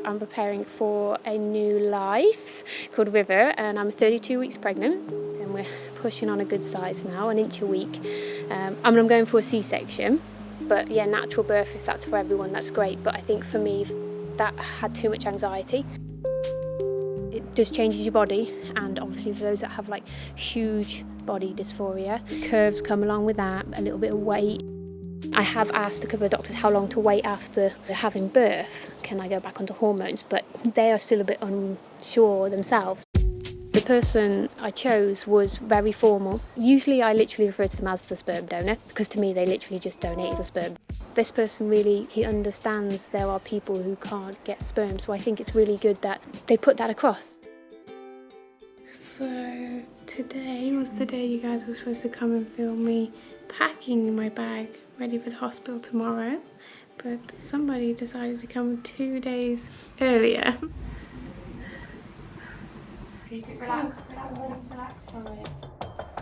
I'm preparing for a new life called River, and I'm 32 weeks pregnant, and we're pushing on a good size now, an inch a week. I'm going for a C-section, but yeah, natural birth, if that's for everyone, that's great. But I think for me, that had too much anxiety. It just changes your body, and obviously for those that have like huge body dysphoria, curves come along with that, a little bit of weight. I have asked a couple of doctors how long to wait after having birth. Can I go back onto hormones? But they are still a bit unsure themselves. The person I chose was very formal. Usually I literally refer to them as the sperm donor, because to me they literally just donated the sperm. This person really, he understands there are people who can't get sperm, so I think it's really good that they put that across. So today was the day you guys were supposed to come and film me packing my bag ready for the hospital tomorrow, but somebody decided to come 2 days earlier. Relax.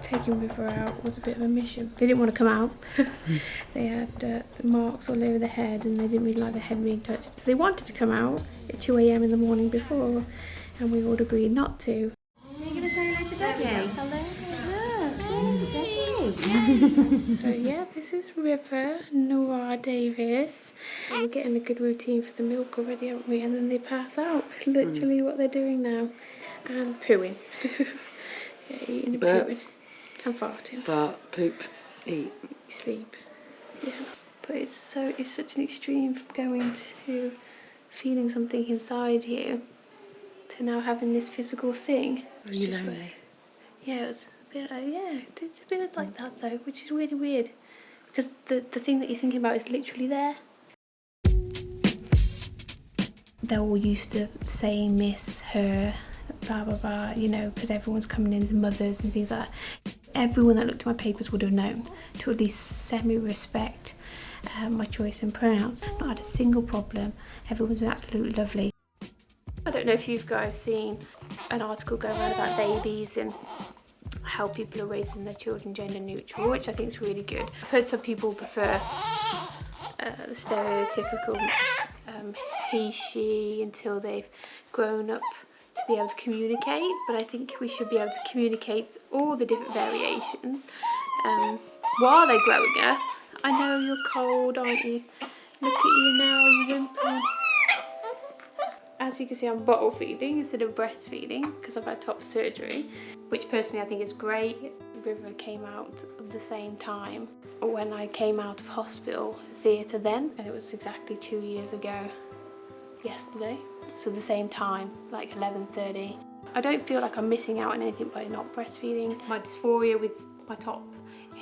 Taking River out was a bit of a mission. They didn't want to come out. They had the marks all over the head, and they didn't really like the head being touched. So they wanted to come out at 2 a.m. in the morning before, and we all agreed not to. Are you going to say hello to Daddy? Hello. Look, say hello to Daddy. So yeah, this is River, Noah Davis. And we're getting a good routine for the milk already, aren't we? And then they pass out. Literally what they're doing now. And pooing. Yeah, eating and pooing. And farting. Fart, poop, eat. Sleep. Yeah. But it's such an extreme from going to feeling something inside you to now having this physical thing. Are you lonely? Yeah, it was a bit it's a bit like that though, which is really weird. Because the thing that you're thinking about is literally there. They're all used to saying miss, her, blah blah blah, you know, because everyone's coming in as mothers and things like that. Everyone that looked at my papers would have known to at least semi-respect my choice in pronouns. Not had a single problem. Everyone's been absolutely lovely. I don't know if you've guys seen an article going around about babies and how people are raising their children gender neutral, which I think is really good. I've heard some people prefer the stereotypical he, she until they've grown up to be able to communicate, but I think we should be able to communicate all the different variations while they're growing up. I know you're cold, aren't you? Look at you now, you're whimpering. As you can see, I'm bottle feeding instead of breastfeeding because I've had top surgery, which personally I think is great. River came out at the same time when I came out of hospital theatre then, and it was exactly 2 years ago yesterday. So the same time, like 11:30. I don't feel like I'm missing out on anything by not breastfeeding. My dysphoria with my top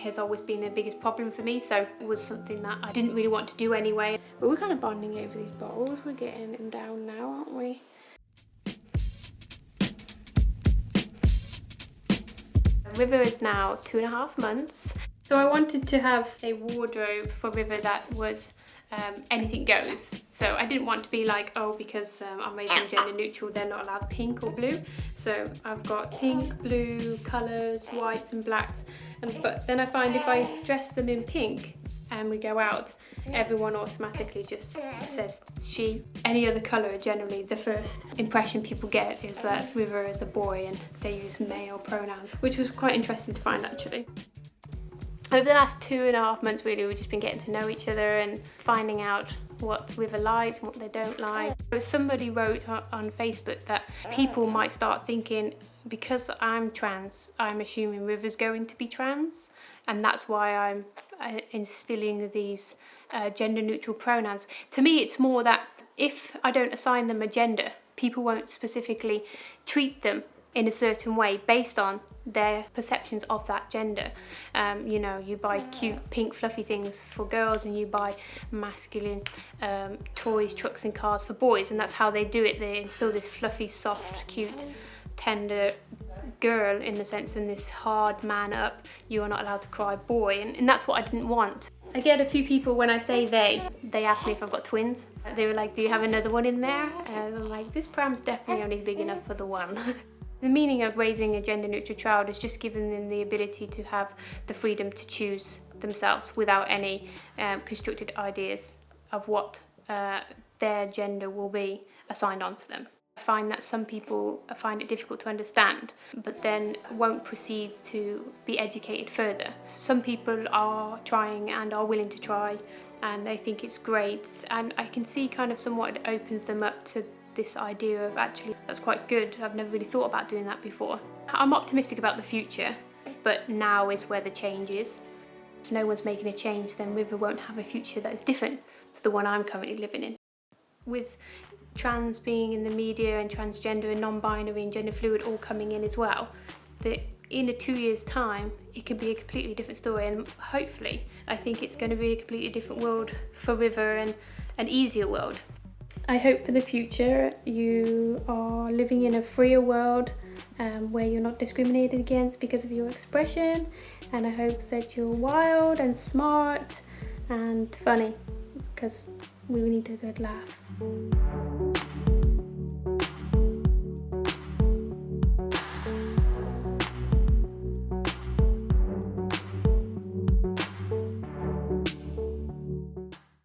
has always been the biggest problem for me, so it was something that I didn't really want to do anyway. But we're kind of bonding over these bottles. We're getting them down now, aren't we? River is now 2.5 months. So I wanted to have a wardrobe for River that was anything goes. So I didn't want to be like, oh, because I'm raising gender neutral, they're not allowed pink or blue. So I've got pink, blue colours, whites and blacks. But then I find if I dress them in pink and we go out, everyone automatically just says she. Any other colour, generally the first impression people get is that River is a boy and they use male pronouns, which was quite interesting to find actually. Over the last 2.5 months really, we've just been getting to know each other and finding out what River likes and what they don't like. Somebody wrote on Facebook that people might start thinking, because I'm trans, I'm assuming River's going to be trans, and that's why I'm instilling these gender neutral pronouns. To me, it's more that if I don't assign them a gender, people won't specifically treat them in a certain way based on their perceptions of that gender. You know, you buy cute pink fluffy things for girls and you buy masculine toys, trucks and cars for boys, and that's how they do it. They instill this fluffy, soft, cute, tender girl in the sense, and this hard man up, you're not allowed to cry boy, and that's what I didn't want. I get a few people when I say they ask me if I've got twins. They were like, do you have another one in there? And I'm like, this pram's definitely only big enough for the one. The meaning of raising a gender neutral child is just giving them the ability to have the freedom to choose themselves without any constructed ideas of what their gender will be assigned onto them. I find that some people find it difficult to understand, but then won't proceed to be educated further. Some people are trying and are willing to try, and they think it's great, and I can see kind of somewhat it opens them up to this idea of actually that's quite good. I've never really thought about doing that before. I'm optimistic about the future, but now is where the change is. If no one's making a change, then River won't have a future that is different to the one I'm currently living in. With trans being in the media and transgender and non-binary and gender fluid all coming in as well, that in 2 years' time it could be a completely different story, and hopefully I think it's going to be a completely different world for River and an easier world. I hope for the future you are living in a freer world where you're not discriminated against because of your expression, and I hope that you're wild and smart and funny, because we need a good laugh.